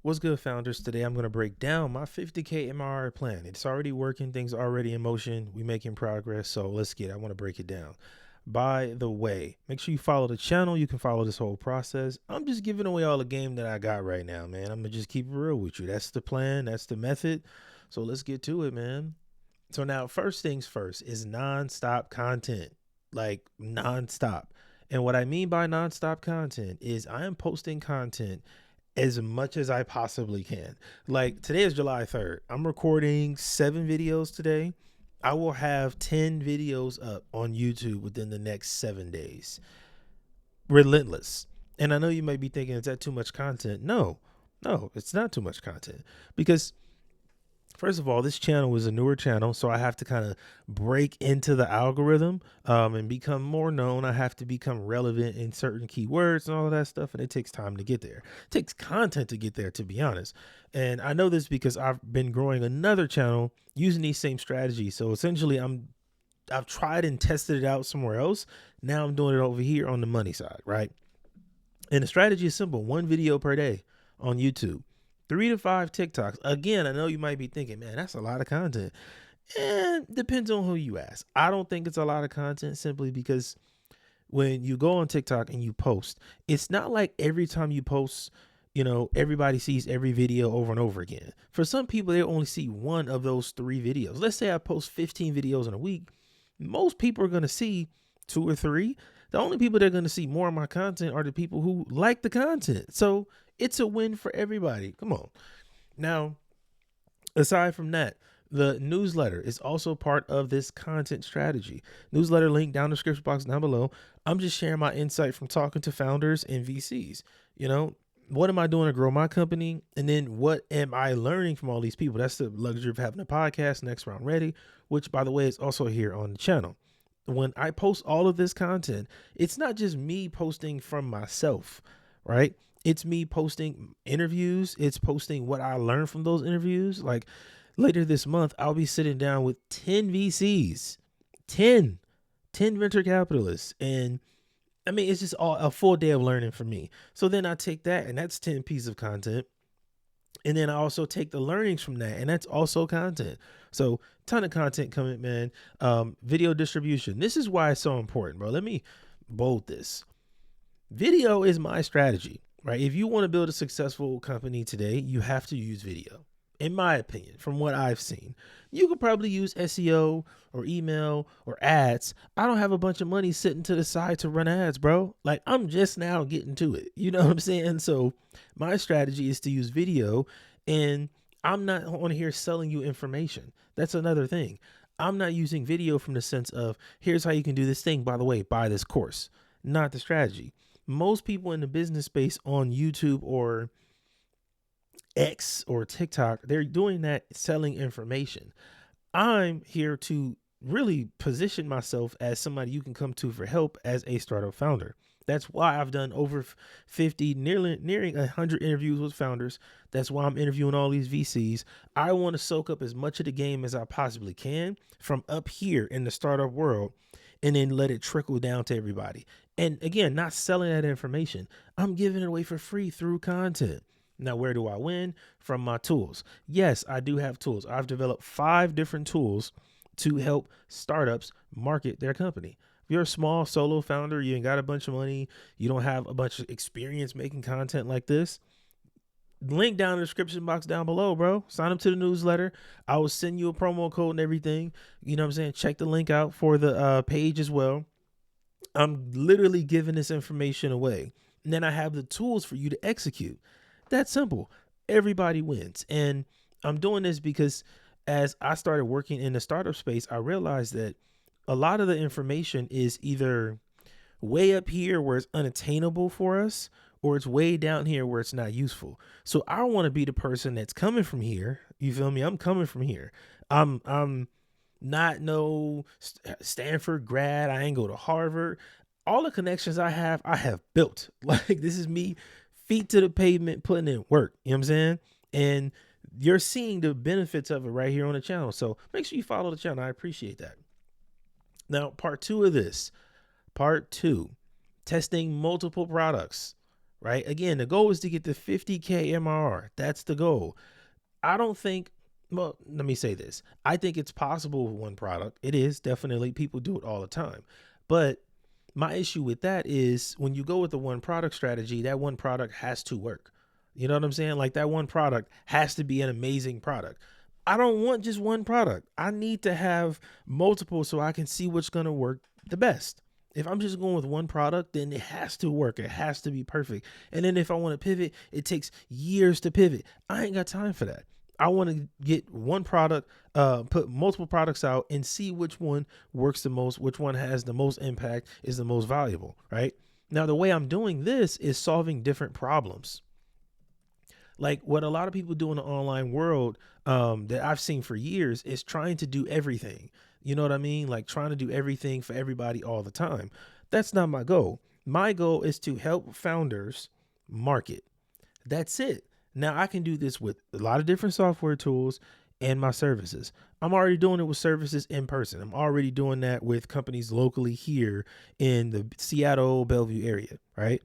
What's good, founders? Today I'm going to break down my 50K MRR plan. It's already working. Things are already in motion. We're making progress. So let's get it. I want to break it down. By the way, make sure you follow the channel. You can follow this whole process. I'm just giving away all the game that I got right now, man. I'm going to just keep it real with you. That's the plan. That's the method. So let's get to it, man. So now, first things first is nonstop content, like nonstop. And what I mean by nonstop content is I am posting content as much as I possibly can. Like today is July 3rd. I'm recording 7 videos today. I will have 10 videos up on YouTube within the next 7 days. Relentless. And I know you might be thinking, is that too much content? No, it's not too much content because first of all, this channel is a newer channel, so I have to kind of break into the algorithm and become more known. I have to become relevant in certain keywords and all of that stuff, and it takes time to get there. It takes content to get there, to be honest. And I know this because I've been growing another channel using these same strategies. So essentially, I've tried and tested it out somewhere else. Now I'm doing it over here on the money side, right? And the strategy is simple: 1 video per day on YouTube. 3 to 5 TikToks. Again, I know you might be thinking, man, that's a lot of content. And depends on who you ask. I don't think it's a lot of content simply because when you go on TikTok and you post, it's not like every time you post, everybody sees every video over and over again. For some people, they only see one of those 3 videos. Let's say I post 15 videos in a week. Most people are going to see 2 or 3. The only people that are going to see more of my content are the people who like the content. So it's a win for everybody. Come on. Now, aside from that, the newsletter is also part of this content strategy. Newsletter link down in the description box down below. I'm just sharing my insight from talking to founders and VCs. What am I doing to grow my company? And then what am I learning from all these people? That's the luxury of having a podcast, Next Round Ready, which, by the way, is also here on the channel. When I post all of this content, it's not just me posting from myself, right? It's me posting interviews. It's posting what I learned from those interviews. Like later this month, I'll be sitting down with 10 VCs, 10 venture capitalists. And I mean, it's just all a full day of learning for me. So then I take that, and that's 10 pieces of content. And then I also take the learnings from that, and that's also content. So ton of content coming, man. Video distribution. This is why it's so important, bro. Let me bold this. Video is my strategy, right? If you want to build a successful company today, you have to use video. In my opinion, from what I've seen, you could probably use SEO or email or ads. I don't have a bunch of money sitting to the side to run ads, bro. Like I'm just now getting to it. You know what I'm saying? So my strategy is to use video, and I'm not on here selling you information. That's another thing. I'm not using video from the sense of here's how you can do this thing. By the way, buy this course. Not the strategy. Most people in the business space on YouTube or X or TikTok, they're doing that selling information. I'm here to really position myself as somebody you can come to for help as a startup founder. That's why I've done over 50, nearing 100 interviews with founders. That's why I'm interviewing all these VCs. I want to soak up as much of the game as I possibly can from up here in the startup world, and then let it trickle down to everybody. And again, not selling that information. I'm giving it away for free through content. Now, where do I win? From my tools. Yes, I do have tools. I've developed 5 different tools to help startups market their company. If you're a small solo founder, you ain't got a bunch of money, you don't have a bunch of experience making content like this, link down in the description box down below, bro. Sign up to the newsletter. I will send you a promo code and everything. You know what I'm saying? Check the link out for the page as well. I'm literally giving this information away. And then I have the tools for you to execute. That's simple. Everybody wins. And I'm doing this because as I started working in the startup space, I realized that a lot of the information is either way up here where it's unattainable for us, or it's way down here where it's not useful. So I want to be the person that's coming from here. You feel me? I'm coming from here. I'm not no Stanford grad. I ain't go to Harvard. All the connections I have built. Like this is me, feet to the pavement, putting in work. You know what I'm saying? And you're seeing the benefits of it right here on the channel. So make sure you follow the channel. I appreciate that. Now, part 2 of this, testing multiple products, right? Again, the goal is to get to 50K MRR. That's the goal. I don't think, well, let me say this. I think it's possible with one product. It is definitely, people do it all the time. But my issue with that is when you go with the one product strategy, that one product has to work. You know what I'm saying? Like that one product has to be an amazing product. I don't want just one product. I need to have multiple so I can see what's going to work the best. If I'm just going with one product, then it has to work. It has to be perfect. And then if I want to pivot, it takes years to pivot. I ain't got time for that. I want to get one product, put multiple products out and see which one works the most, which one has the most impact, is the most valuable, right? Now, the way I'm doing this is solving different problems. Like what a lot of people do in the online world that I've seen for years is trying to do everything. You know what I mean? Like trying to do everything for everybody all the time. That's not my goal. My goal is to help founders market. That's it. Now I can do this with a lot of different software tools and my services. I'm already doing it with services in person. I'm already doing that with companies locally here in the Seattle, Bellevue area, right?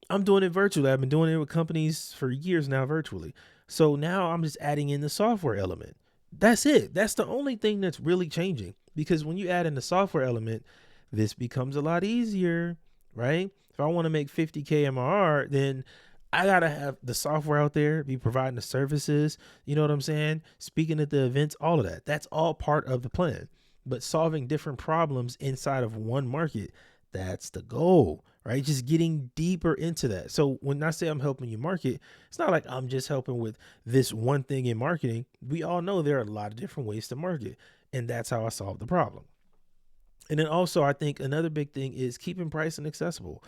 I'm doing it virtually. I've been doing it with companies for years now virtually. So now I'm just adding in the software element. That's it. That's the only thing that's really changing, because when you add in the software element, this becomes a lot easier, right? If I want to make 50K MRR, then I got to have the software out there, be providing the services, you know what I'm saying? Speaking at the events, all of that. That's all part of the plan. But solving different problems inside of one market, that's the goal, right? Just getting deeper into that. So when I say I'm helping you market, it's not like I'm just helping with this one thing in marketing. We all know there are a lot of different ways to market, and that's how I solve the problem. And then also, I think another big thing is keeping pricing accessible.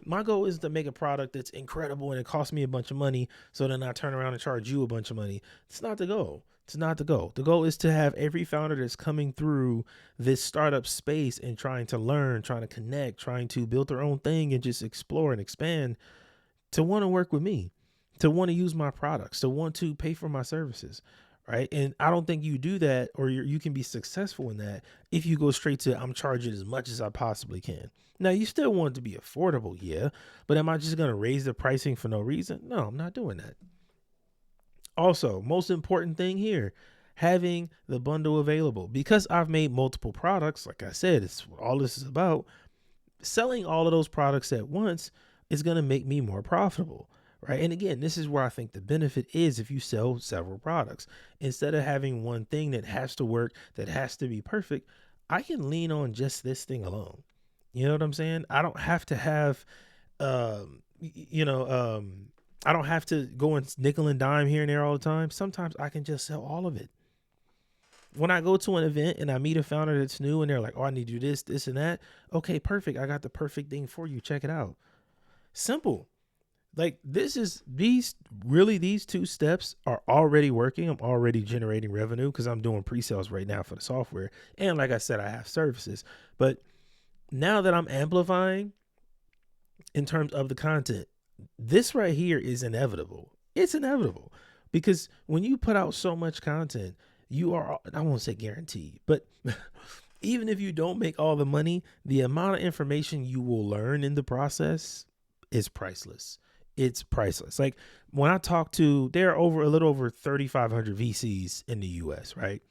My goal is to make a product that's incredible and it costs me a bunch of money, so then I turn around and charge you a bunch of money. It's not the goal. It's not the goal. The goal is to have every founder that's coming through this startup space and trying to learn, trying to connect, trying to build their own thing and just explore and expand, to want to work with me, to want to use my products, to want to pay for my services, right? And I don't think you do that, or you can be successful in that if you go straight to I'm charging as much as I possibly can. Now, you still want it to be affordable, yeah, but am I just going to raise the pricing for no reason? No, I'm not doing that. Also, most important thing here, having the bundle available. Because I've made multiple products, like I said, it's what all this is about. Selling all of those products at once is going to make me more profitable, right? And again, this is where I think the benefit is if you sell several products. Instead of having one thing that has to work, that has to be perfect, I can lean on just this thing alone. You know what I'm saying? I don't have to have, I don't have to go and nickel and dime here and there all the time. Sometimes I can just sell all of it. When I go to an event and I meet a founder that's new and they're like, oh, I need to do this, this, and that. Okay, perfect. I got the perfect thing for you. Check it out. Simple. Like these two steps are already working. I'm already generating revenue because I'm doing pre-sales right now for the software. And like I said, I have services. But now that I'm amplifying in terms of the content, this right here is inevitable. It's inevitable because when you put out so much content, you are, I won't say guaranteed, but even if you don't make all the money, the amount of information you will learn in the process is priceless. It's priceless. Like when I talk to, there are a little over 3,500 VCs in the US, right?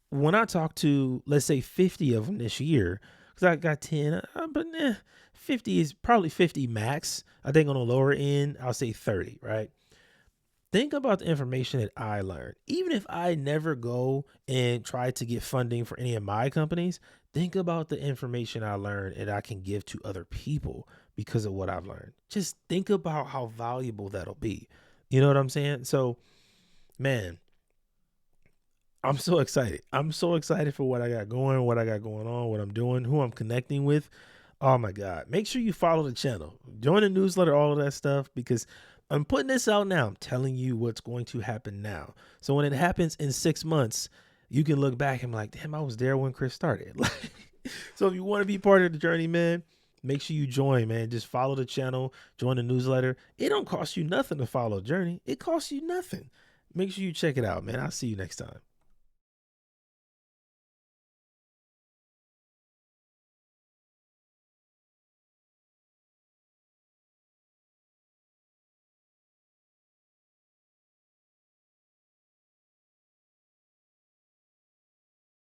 When I talk to, let's say 50 of them this year, because I got 10, but 50 is probably 50 max. I think on the lower end, I'll say 30, right? Think about the information that I learned. Even if I never go and try to get funding for any of my companies, think about the information I learned and I can give to other people because of what I've learned. Just think about how valuable that'll be. You know what I'm saying? So, man, I'm so excited. I'm so excited for what I got going, what I got going on, what I'm doing, who I'm connecting with. Oh my God. Make sure you follow the channel, join the newsletter, all of that stuff, because I'm putting this out now. I'm telling you what's going to happen now. So when it happens in 6 months, you can look back and be like, damn, I was there when Chris started. So if you want to be part of the journey, man, make sure you join, man. Just follow the channel, join the newsletter. It don't cost you nothing to follow the journey. It costs you nothing. Make sure you check it out, man. I'll see you next time.